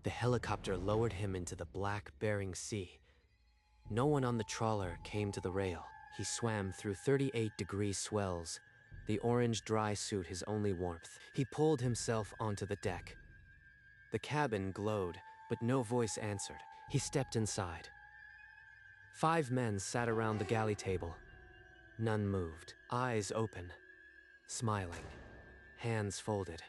The helicopter lowered him into the black Bering Sea. No one on the trawler came to the rail. He swam through 38-degree swells, the orange dry suit his only warmth. He pulled himself onto the deck. The cabin glowed, but no voice answered. He stepped inside. 5 men sat around the galley table. None moved, eyes open, smiling, hands folded.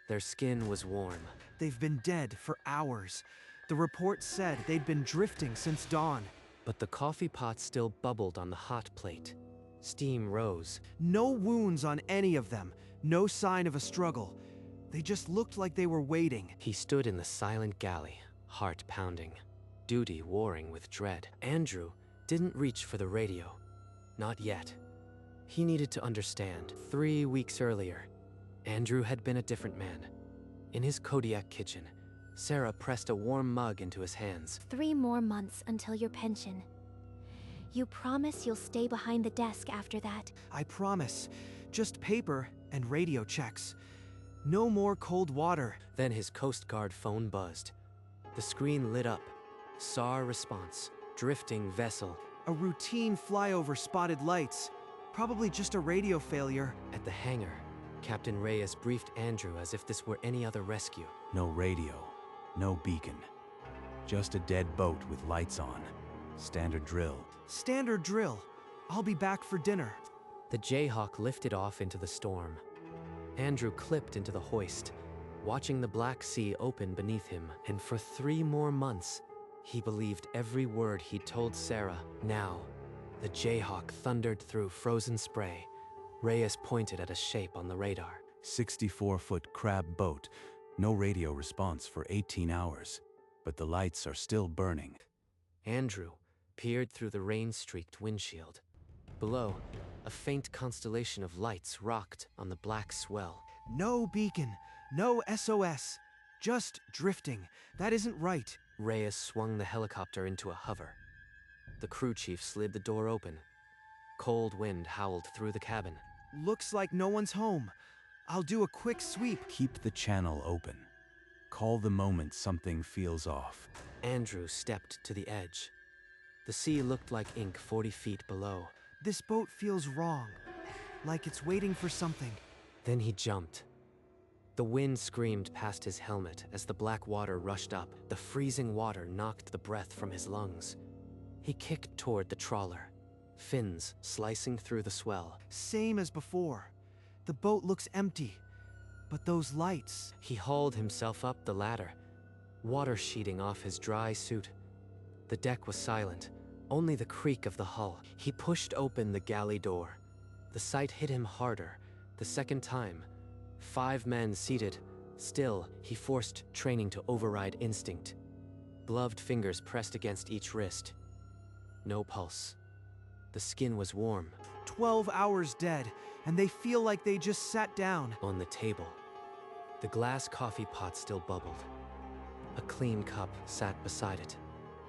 Their skin was warm. They've been dead for hours. The report said they'd been drifting since dawn. But the coffee pot still bubbled on the hot plate. Steam rose. No wounds on any of them. No sign of a struggle. They just looked like they were waiting. He stood in the silent galley, heart pounding, duty warring with dread. Andrew didn't reach for the radio. Not yet. He needed to understand. 3 weeks earlier, Andrew had been a different man. In his Kodiak kitchen, Sarah pressed a warm mug into his hands. 3 more months until your pension. You promise you'll stay behind the desk after that? I promise. Just paper and radio checks. No more cold water. Then his Coast Guard phone buzzed. The screen lit up. SAR response. Drifting vessel. A routine flyover spotted lights. Probably just a radio failure. At the hangar, Captain Reyes briefed Andrew as if this were any other rescue. No radio, no beacon. Just a dead boat with lights on. Standard drill. Standard drill. I'll be back for dinner. The Jayhawk lifted off into the storm. Andrew clipped into the hoist, watching the Black Sea open beneath him, and for 3 more months, he believed every word he'd told Sarah. Now, the Jayhawk thundered through frozen spray. Reyes pointed at a shape on the radar. 64-foot crab boat. No radio response for 18 hours, but the lights are still burning. Andrew peered through the rain-streaked windshield. Below, a faint constellation of lights rocked on the black swell. No beacon, no SOS. Just drifting. That isn't right. Reyes swung the helicopter into a hover. The crew chief slid the door open. Cold wind howled through the cabin. Looks like no one's home. I'll do a quick sweep. Keep the channel open. Call the moment something feels off. Andrew stepped to the edge. The sea looked like ink 40 feet below. This boat feels wrong. Like it's waiting for something. Then he jumped. The wind screamed past his helmet as the black water rushed up. The freezing water knocked the breath from his lungs. He kicked toward the trawler, fins slicing through the swell. Same as before. The boat looks empty, but those lights... He hauled himself up the ladder, water sheeting off his dry suit. The deck was silent, only the creak of the hull. He pushed open the galley door. The sight hit him harder. The second time, 5 men seated. Still, he forced training to override instinct. Gloved fingers pressed against each wrist. No pulse. The skin was warm. 12 hours dead, and they feel like they just sat down. On the table, the glass coffee pot still bubbled. A clean cup sat beside it,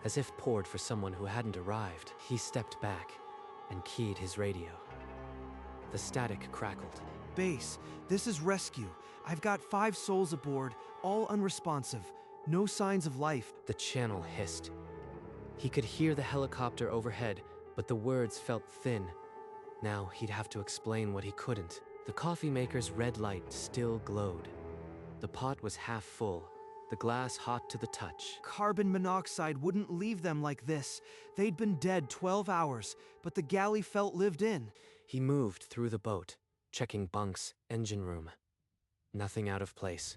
as if poured for someone who hadn't arrived. He stepped back and keyed his radio. The static crackled. Base, this is rescue. I've got 5 souls aboard, all unresponsive. No signs of life. The channel hissed. He could hear the helicopter overhead, but the words felt thin. Now he'd have to explain what he couldn't. The coffee maker's red light still glowed. The pot was half full, the glass hot to the touch. Carbon monoxide wouldn't leave them like this. They'd been dead 12 hours, but the galley felt lived in. He moved through the boat, checking bunks, engine room. Nothing out of place.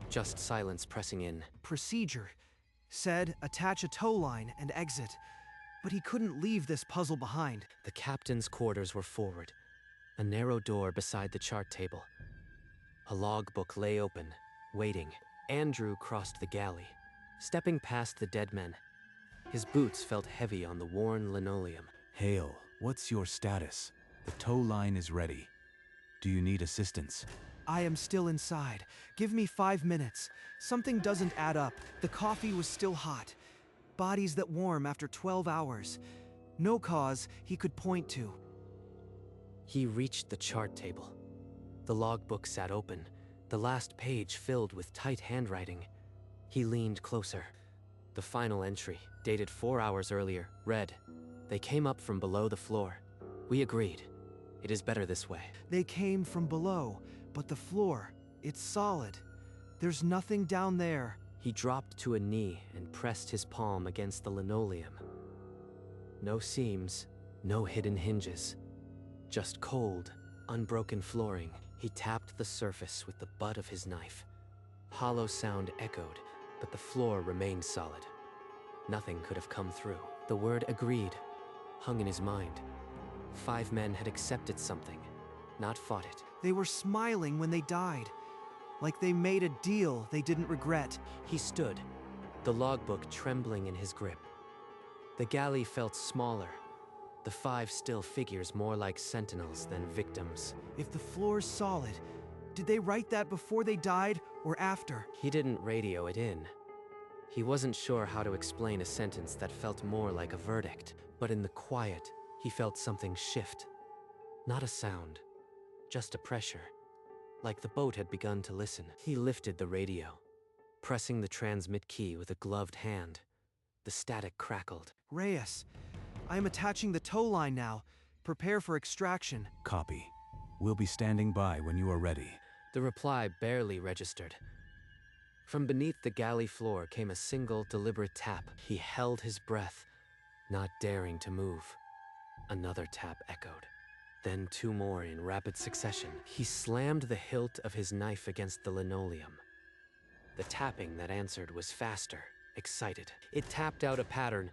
Just silence pressing in. Procedure. Said, attach a tow line and exit. But he couldn't leave this puzzle behind. The captain's quarters were forward. A narrow door beside the chart table. A logbook lay open, waiting. Andrew crossed the galley, stepping past the dead men. His boots felt heavy on the worn linoleum. Hale, what's your status? The tow line is ready. Do you need assistance? I am still inside. Give me 5 minutes. Something doesn't add up. The coffee was still hot. Bodies that warm after 12 hours. No cause he could point to. He reached the chart table. The logbook sat open, the last page filled with tight handwriting. He leaned closer. The final entry, dated 4 hours earlier, read, "They came up from below the floor. We agreed. It is better this way." They came from below, but the floor, it's solid. There's nothing down there. He dropped to a knee and pressed his palm against the linoleum. No seams, no hidden hinges. Just cold, unbroken flooring. He tapped the surface with the butt of his knife. Hollow sound echoed, but the floor remained solid. Nothing could have come through. The word agreed hung in his mind. 5 men had accepted something, not fought it. They were smiling when they died, like they made a deal they didn't regret. He stood, the logbook trembling in his grip. The galley felt smaller, the 5 still figures more like sentinels than victims. If the floor's solid, did they write that before they died or after? He didn't radio it in. He wasn't sure how to explain a sentence that felt more like a verdict, but in the quiet, he felt something shift. Not a sound, just a pressure, like the boat had begun to listen. He lifted the radio, pressing the transmit key with a gloved hand. The static crackled. Reyes, I am attaching the tow line now. Prepare for extraction. Copy. We'll be standing by when you are ready. The reply barely registered. From beneath the galley floor came a single deliberate tap. He held his breath, not daring to move. Another tap echoed. Then 2 more in rapid succession. He slammed the hilt of his knife against the linoleum. The tapping that answered was faster, excited. It tapped out a pattern.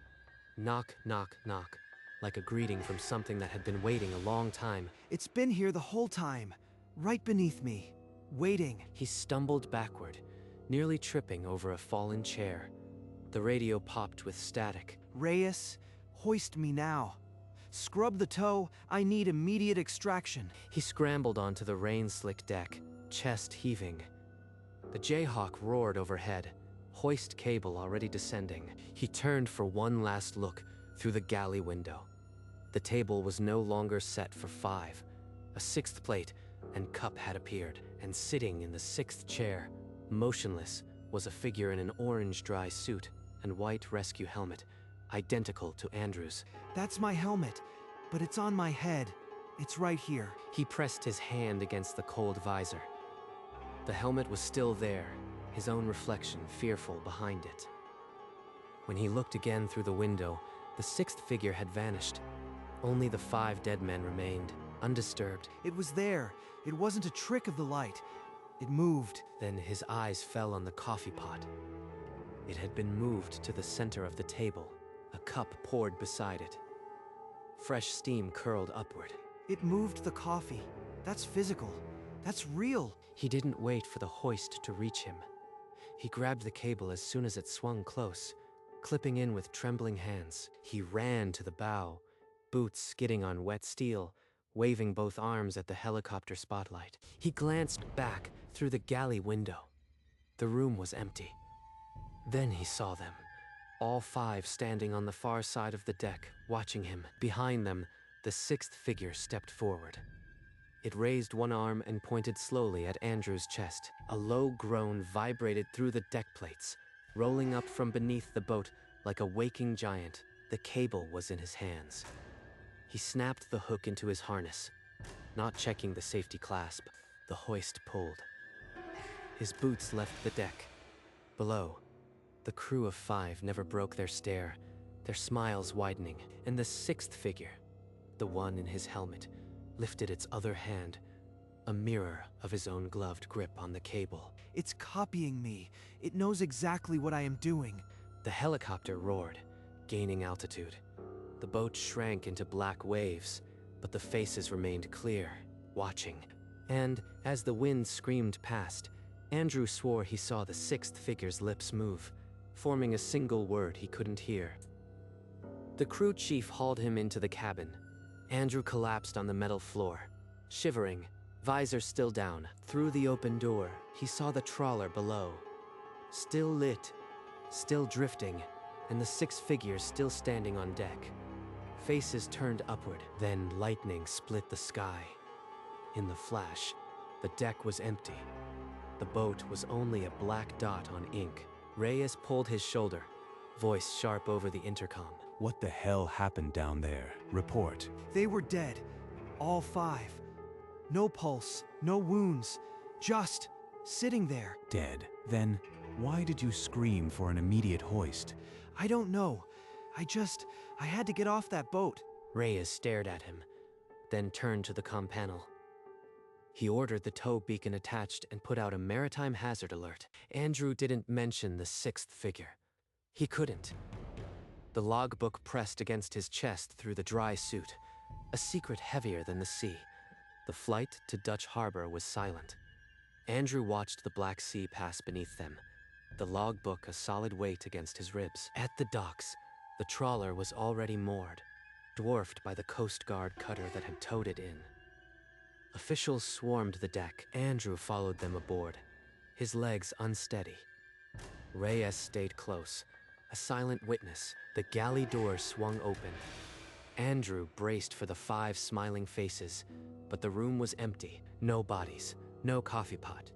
Knock, knock, knock. Like a greeting from something that had been waiting a long time. It's been here the whole time, right beneath me, waiting. He stumbled backward, nearly tripping over a fallen chair. The radio popped with static. Reyes, hoist me now. Scrub the tow, I need immediate extraction. He scrambled onto the rain-slick deck, chest heaving. The Jayhawk roared overhead, hoist cable already descending. He turned for one last look through the galley window. The table was no longer set for 5. A 6th plate and cup had appeared, and sitting in the 6th chair, motionless, was a figure in an orange dry suit and white rescue helmet, identical to Andrew's. That's my helmet, but it's on my head. It's right here. He pressed his hand against the cold visor. The helmet was still there, his own reflection fearful behind it. When he looked again through the window, the 6th figure had vanished. Only the 5 dead men remained, undisturbed. It was there. It wasn't a trick of the light. It moved. Then his eyes fell on the coffee pot. It had been moved to the center of the table, a cup poured beside it. Fresh steam curled upward. It moved the coffee. That's physical. That's real. He didn't wait for the hoist to reach him. He grabbed the cable as soon as it swung close, clipping in with trembling hands. He ran to the bow, boots skidding on wet steel, waving both arms at the helicopter spotlight. He glanced back through the galley window. The room was empty. Then he saw them, all 5 standing on the far side of the deck, watching him. Behind them, the 6th figure stepped forward. It raised one arm and pointed slowly at Andrew's chest. A low groan vibrated through the deck plates, rolling up from beneath the boat like a waking giant. The cable was in his hands. He snapped the hook into his harness, not checking the safety clasp. The hoist pulled. His boots left the deck. Below, the crew of 5 never broke their stare, their smiles widening, and the 6th figure, the one in his helmet, lifted its other hand, a mirror of his own gloved grip on the cable. It's copying me. It knows exactly what I am doing. The helicopter roared, gaining altitude. The boat shrank into black waves, but the faces remained clear, watching. And as the wind screamed past, Andrew swore he saw the 6th figure's lips move, forming a single word he couldn't hear. The crew chief hauled him into the cabin. Andrew collapsed on the metal floor, shivering, visor still down. Through the open door, he saw the trawler below, still lit, still drifting, and the 6 figures still standing on deck. Faces turned upward, then lightning split the sky. In the flash, the deck was empty. The boat was only a black dot on ink. Reyes pulled his shoulder, voice sharp over the intercom. What the hell happened down there? Report. They were dead. All 5. No pulse, no wounds. Just sitting there. Dead. Then, why did you scream for an immediate hoist? I don't know. I had to get off that boat. Reyes stared at him, then turned to the comm panel. He ordered the tow beacon attached and put out a maritime hazard alert. Andrew didn't mention the 6th figure. He couldn't. The logbook pressed against his chest through the dry suit, a secret heavier than the sea. The flight to Dutch Harbor was silent. Andrew watched the Black Sea pass beneath them, the logbook a solid weight against his ribs. At the docks, the trawler was already moored, dwarfed by the Coast Guard cutter that had towed it in. Officials swarmed the deck. Andrew followed them aboard, his legs unsteady. Reyes stayed close, a silent witness. The galley door swung open. Andrew braced for the 5 smiling faces, but the room was empty. No bodies, no coffee pot.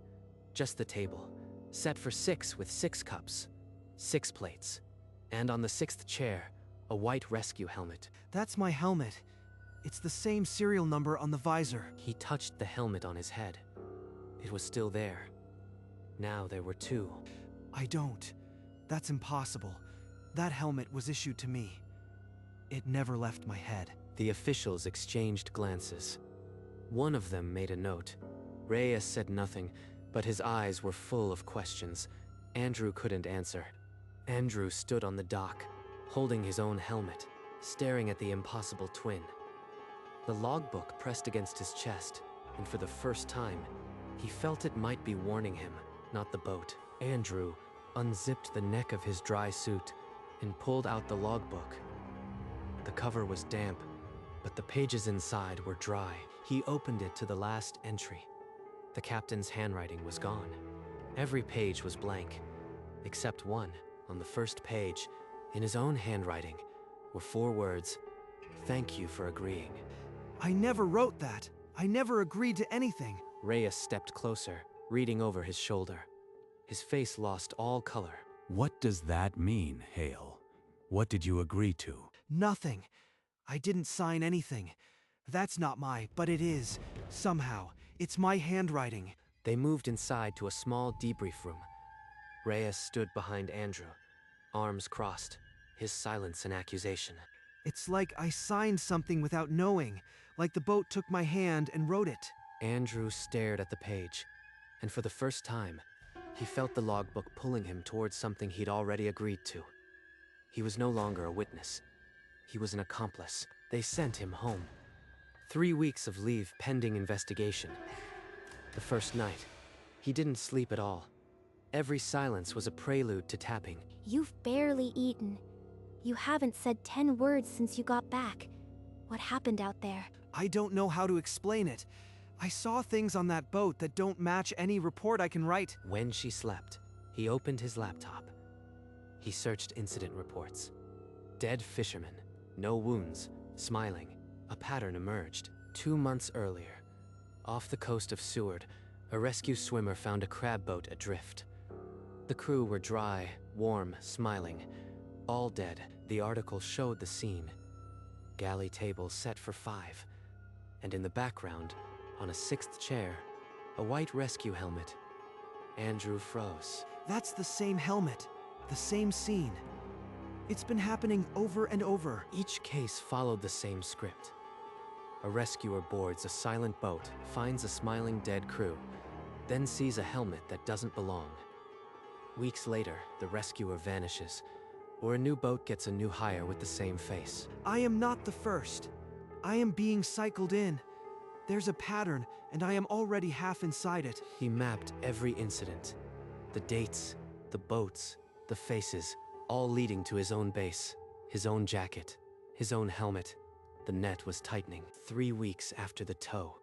Just the table, set for 6 with 6 cups, 6 plates. And on the 6th chair, a white rescue helmet. That's my helmet. It's the same serial number on the visor. He touched the helmet on his head. It was still there. Now there were 2. I don't. That's impossible. That helmet was issued to me. It never left my head. The officials exchanged glances. One of them made a note. Reyes said nothing, but his eyes were full of questions. Andrew couldn't answer. Andrew stood on the dock, holding his own helmet, staring at the impossible twin. The logbook pressed against his chest, and for the first time, he felt it might be warning him, not the boat. Andrew unzipped the neck of his dry suit and pulled out the logbook. The cover was damp, but the pages inside were dry. He opened it to the last entry. The captain's handwriting was gone. Every page was blank, except one. On the first page, in his own handwriting, were 4 words, "Thank you for agreeing." I never wrote that. I never agreed to anything. Reyes stepped closer, reading over his shoulder. His face lost all color. What does that mean, Hale? What did you agree to? Nothing. I didn't sign anything. That's not but it is. Somehow, it's my handwriting. They moved inside to a small debrief room. Reyes stood behind Andrew, arms crossed, his silence an accusation. It's like I signed something without knowing, like the boat took my hand and wrote it. Andrew stared at the page, and for the first time, he felt the logbook pulling him towards something he'd already agreed to. He was no longer a witness. He was an accomplice. They sent him home. 3 weeks of leave pending investigation. The first night, he didn't sleep at all. Every silence was a prelude to tapping. You've barely eaten. You haven't said 10 words since you got back. What happened out there? I don't know how to explain it. I saw things on that boat that don't match any report I can write. When she slept, he opened his laptop. He searched incident reports. Dead fishermen, no wounds, smiling. A pattern emerged. 2 months earlier, off the coast of Seward, a rescue swimmer found a crab boat adrift. The crew were dry, warm, smiling, all dead. The article showed the scene. Galley table set for 5, and in the background, on a 6th chair, a white rescue helmet. Andrew froze. That's the same helmet, the same scene. It's been happening over and over. Each case followed the same script. A rescuer boards a silent boat, finds a smiling dead crew, then sees a helmet that doesn't belong. Weeks later, the rescuer vanishes, or a new boat gets a new hire with the same face. I am not the first. I am being cycled in. There's a pattern, and I am already half inside it. He mapped every incident. The dates, the boats, the faces, all leading to his own base, his own jacket, his own helmet. The net was tightening. 3 weeks after the tow,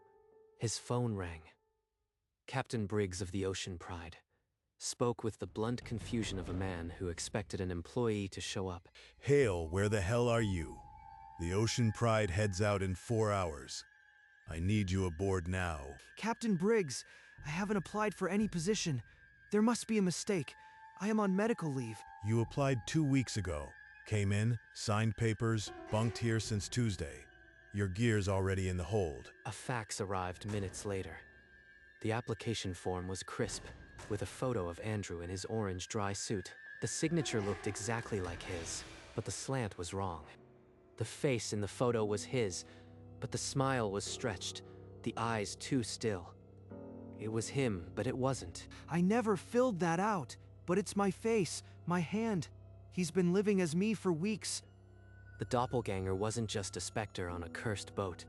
his phone rang. Captain Briggs of the Ocean Pride spoke with the blunt confusion of a man who expected an employee to show up. Hale, where the hell are you? The Ocean Pride heads out in 4 hours. I need you aboard now. Captain Briggs, I haven't applied for any position. There must be a mistake. I am on medical leave. You applied 2 weeks ago. Came in, signed papers, bunked here since Tuesday. Your gear's already in the hold. A fax arrived minutes later. The application form was crisp, with a photo of Andrew in his orange dry suit. The signature looked exactly like his, but the slant was wrong. The face in the photo was his, but the smile was stretched, the eyes too still. It was him, but it wasn't. I never filled that out, but it's my face, my hand. He's been living as me for weeks. The doppelganger wasn't just a specter on a cursed boat.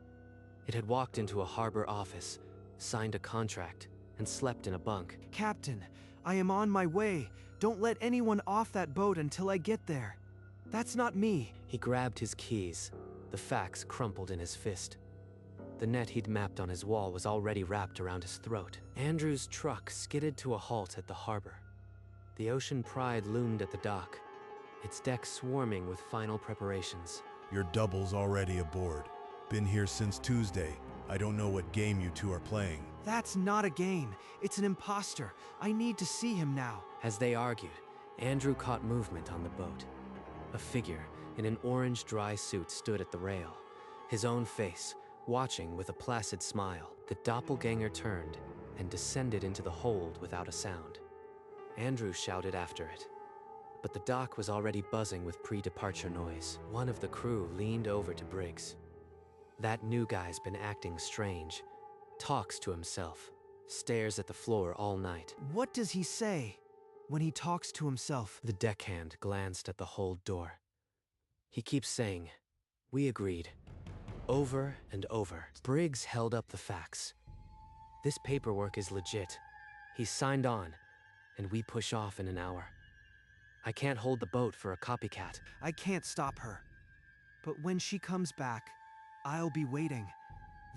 It had walked into a harbor office, signed a contract, and slept in a bunk. Captain, I am on my way. Don't let anyone off that boat until I get there. That's not me. He grabbed his keys, the fax crumpled in his fist. The net he'd mapped on his wall was already wrapped around his throat. Andrew's truck skidded to a halt at the harbor. The Ocean Pride loomed at the dock, its deck swarming with final preparations. Your double's already aboard. Been here since Tuesday. I don't know what game you two are playing. That's not a game. It's an imposter. I need to see him now. As they argued, Andrew caught movement on the boat. A figure in an orange dry suit stood at the rail, his own face, watching with a placid smile. The doppelganger turned and descended into the hold without a sound. Andrew shouted after it, but the dock was already buzzing with pre-departure noise. One of the crew leaned over to Briggs. That new guy's been acting strange, talks to himself, stares at the floor all night. What does he say when he talks to himself? The deckhand glanced at the hold door. He keeps saying, "We agreed," over and over. Briggs held up the fax. "This paperwork is legit. He's signed on, and we push off in an hour. I can't hold the boat for a copycat." I can't stop her. But when she comes back, I'll be waiting.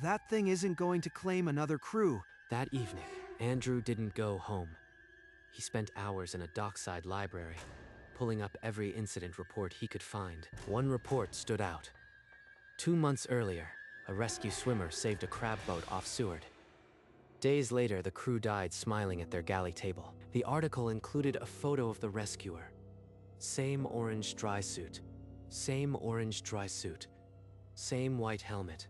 That thing isn't going to claim another crew. That evening, Andrew didn't go home. He spent hours in a dockside library, pulling up every incident report he could find. One report stood out. 2 months earlier, a rescue swimmer saved a crab boat off Seward. Days later, the crew died smiling at their galley table. The article included a photo of the rescuer. Same orange dry suit. Same orange dry suit. Same white helmet.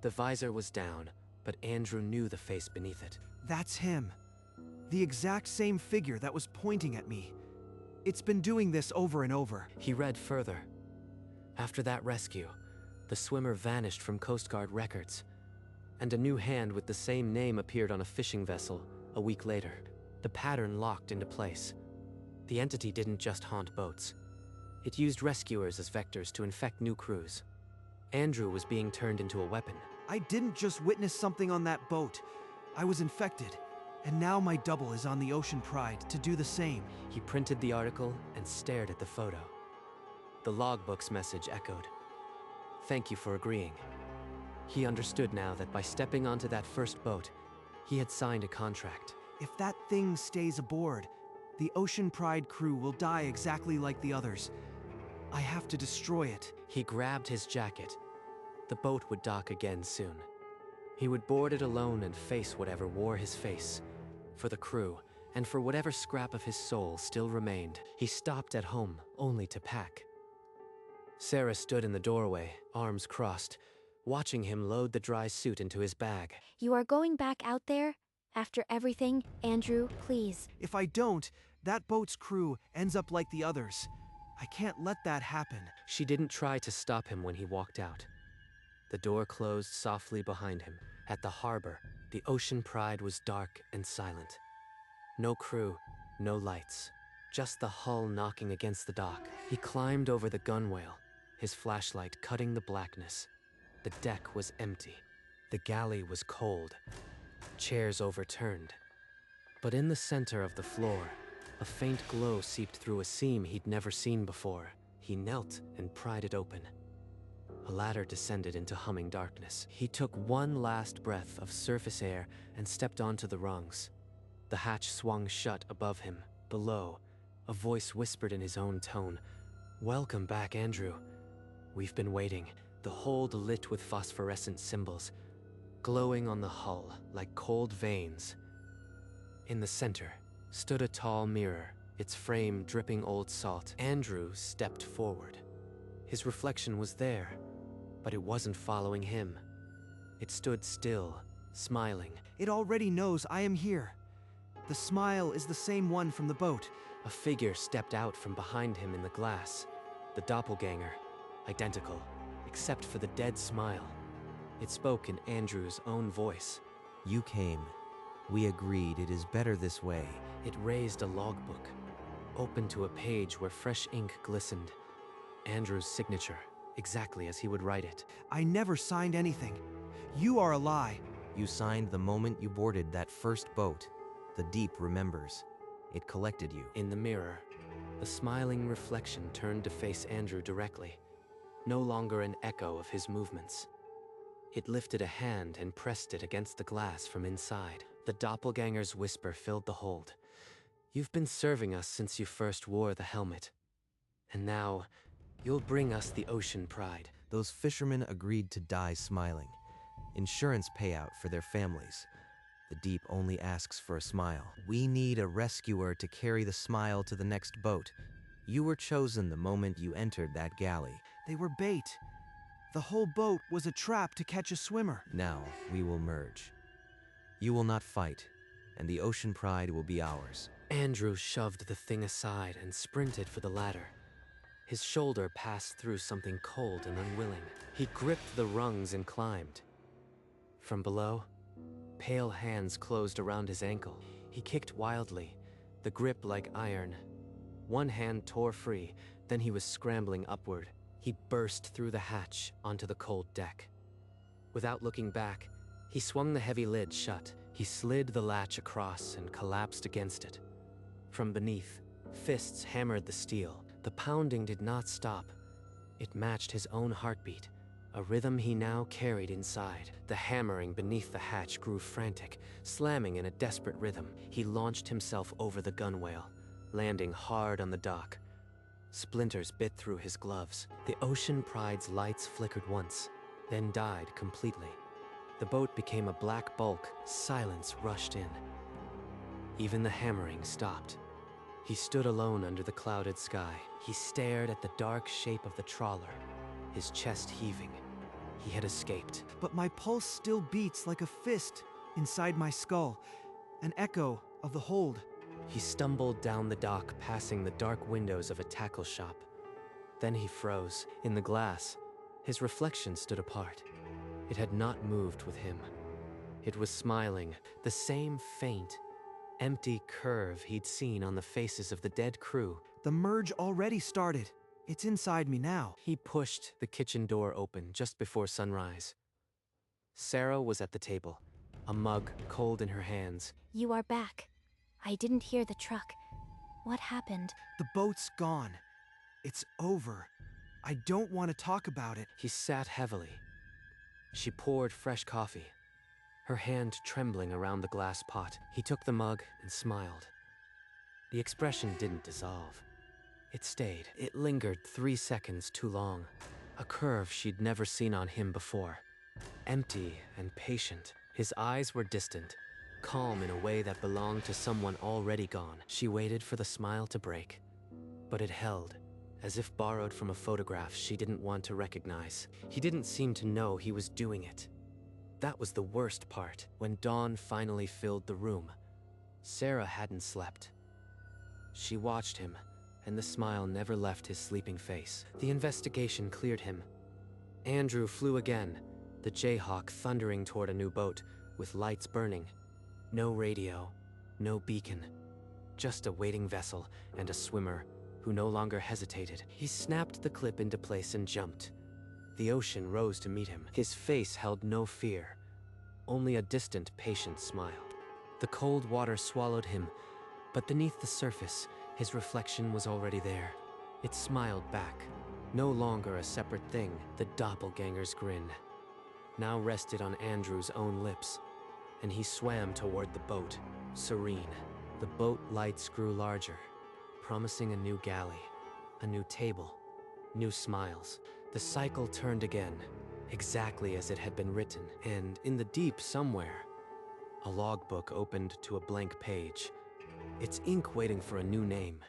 The visor was down, but Andrew knew the face beneath it. That's him. The exact same figure that was pointing at me. It's been doing this over and over. He read further. After that rescue, the swimmer vanished from Coast Guard records, and a new hand with the same name appeared on a fishing vessel a week later. The pattern locked into place. The entity didn't just haunt boats. It used rescuers as vectors to infect new crews. Andrew was being turned into a weapon. I didn't just witness something on that boat. I was infected, and now my double is on the Ocean Pride to do the same. He printed the article and stared at the photo. The logbook's message echoed. "Thank you for agreeing." He understood now that by stepping onto that first boat, he had signed a contract. If that thing stays aboard, the Ocean Pride crew will die exactly like the others. I have to destroy it. He grabbed his jacket. The boat would dock again soon. He would board it alone and face whatever wore his face. For the crew, and for whatever scrap of his soul still remained. He stopped at home, only to pack. Sarah stood in the doorway, arms crossed, watching him load the dry suit into his bag. You are going back out there? After everything, Andrew, please. If I don't, that boat's crew ends up like the others. I can't let that happen. She didn't try to stop him when he walked out. The door closed softly behind him. At the harbor, the Ocean Pride was dark and silent. No crew, no lights, just the hull knocking against the dock. He climbed over the gunwale, his flashlight cutting the blackness. The deck was empty. The galley was cold. Chairs overturned. But in the center of the floor, a faint glow seeped through a seam he'd never seen before. He knelt and pried it open. A ladder descended into humming darkness. He took one last breath of surface air and stepped onto the rungs. The hatch swung shut above him. Below, a voice whispered in his own tone, "Welcome back, Andrew. We've been waiting." The hold lit with phosphorescent symbols, glowing on the hull like cold veins. In the center stood a tall mirror, its frame dripping old salt. Andrew stepped forward. His reflection was there, but it wasn't following him. It stood still, smiling. It already knows I am here. The smile is the same one from the boat. A figure stepped out from behind him in the glass. The doppelganger, identical, except for the dead smile. It spoke in Andrew's own voice. You came. We agreed it is better this way. It raised a logbook, open to a page where fresh ink glistened. Andrew's signature, exactly as he would write it. I never signed anything. You are a lie. You signed the moment you boarded that first boat. The deep remembers. It collected you. In the mirror, the smiling reflection turned to face Andrew directly, no longer an echo of his movements. It lifted a hand and pressed it against the glass from inside. The doppelganger's whisper filled the hold. You've been serving us since you first wore the helmet. And now, you'll bring us the ocean pride. Those fishermen agreed to die smiling. Insurance payout for their families. The deep only asks for a smile. We need a rescuer to carry the smile to the next boat. You were chosen the moment you entered that galley. They were bait. The whole boat was a trap to catch a swimmer. Now we will merge. You will not fight, and the ocean pride will be ours. Andrew shoved the thing aside and sprinted for the ladder. His shoulder passed through something cold and unwilling. He gripped the rungs and climbed. From below, pale hands closed around his ankle. He kicked wildly, the grip like iron. One hand tore free, then he was scrambling upward. He burst through the hatch onto the cold deck. Without looking back, he swung the heavy lid shut. He slid the latch across and collapsed against it. From beneath, fists hammered the steel. The pounding did not stop. It matched his own heartbeat, a rhythm he now carried inside. The hammering beneath the hatch grew frantic, slamming in a desperate rhythm. He launched himself over the gunwale, landing hard on the dock. Splinters bit through his gloves. The Ocean Pride's lights flickered once, then died completely. The boat became a black bulk. Silence rushed in. Even the hammering stopped. He stood alone under the clouded sky. He stared at the dark shape of the trawler, his chest heaving. He had escaped. But my pulse still beats like a fist inside my skull, an echo of the hold. He stumbled down the dock, passing the dark windows of a tackle shop. Then he froze. In the glass, his reflection stood apart. It had not moved with him. It was smiling, the same faint, empty curve he'd seen on the faces of the dead crew. The merge already started. It's inside me now. He pushed the kitchen door open just before sunrise. Sarah was at the table, a mug cold in her hands. You are back. I didn't hear the truck. What happened? The boat's gone. It's over. I don't want to talk about it. He sat heavily. She poured fresh coffee, her hand trembling around the glass pot. He took the mug and smiled. The expression didn't dissolve. It stayed. It lingered 3 seconds too long. A curve she'd never seen on him before. Empty and patient. His eyes were distant, calm in a way that belonged to someone already gone. She waited for the smile to break, but it held, as if borrowed from a photograph she didn't want to recognize. He didn't seem to know he was doing it. That was the worst part. When dawn finally filled the room, Sarah hadn't slept. She watched him, and the smile never left his sleeping face. The investigation cleared him. Andrew flew again, the Jayhawk thundering toward a new boat, with lights burning. No radio, no beacon. Just a waiting vessel and a swimmer who no longer hesitated. He snapped the clip into place and jumped. The ocean rose to meet him. His face held no fear, only a distant, patient smile. The cold water swallowed him, but beneath the surface, his reflection was already there. It smiled back, no longer a separate thing. The doppelganger's grin now rested on Andrew's own lips, and he swam toward the boat, serene. The boat lights grew larger, promising a new galley, a new table, new smiles. The cycle turned again, exactly as it had been written, and in the deep somewhere, a logbook opened to a blank page. It's ink waiting for a new name.